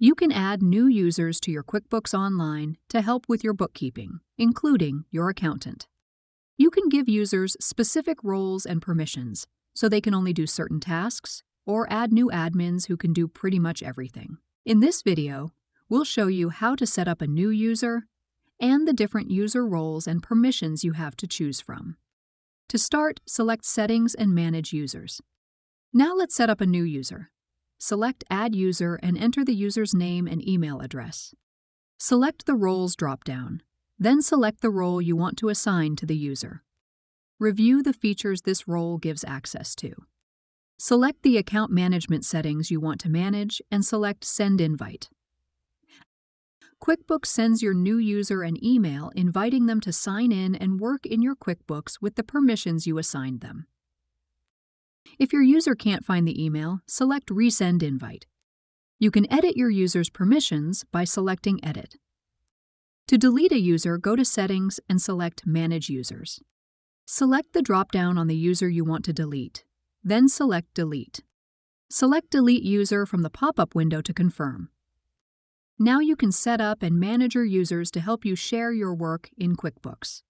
You can add new users to your QuickBooks Online to help with your bookkeeping, including your accountant. You can give users specific roles and permissions, so they can only do certain tasks, or add new admins who can do pretty much everything. In this video, we'll show you how to set up a new user and the different user roles and permissions you have to choose from. To start, select Settings and Manage Users. Now let's set up a new user. Select Add User and enter the user's name and email address. Select the Roles drop-down, then select the role you want to assign to the user. Review the features this role gives access to. Select the account management settings you want to manage and select Send Invite. QuickBooks sends your new user an email inviting them to sign in and work in your QuickBooks with the permissions you assigned them. If your user can't find the email, select Resend Invite. You can edit your user's permissions by selecting Edit. To delete a user, go to Settings and select Manage Users. Select the drop-down on the user you want to delete, then select Delete. Select Delete User from the pop-up window to confirm. Now you can set up and manage your users to help you share your work in QuickBooks.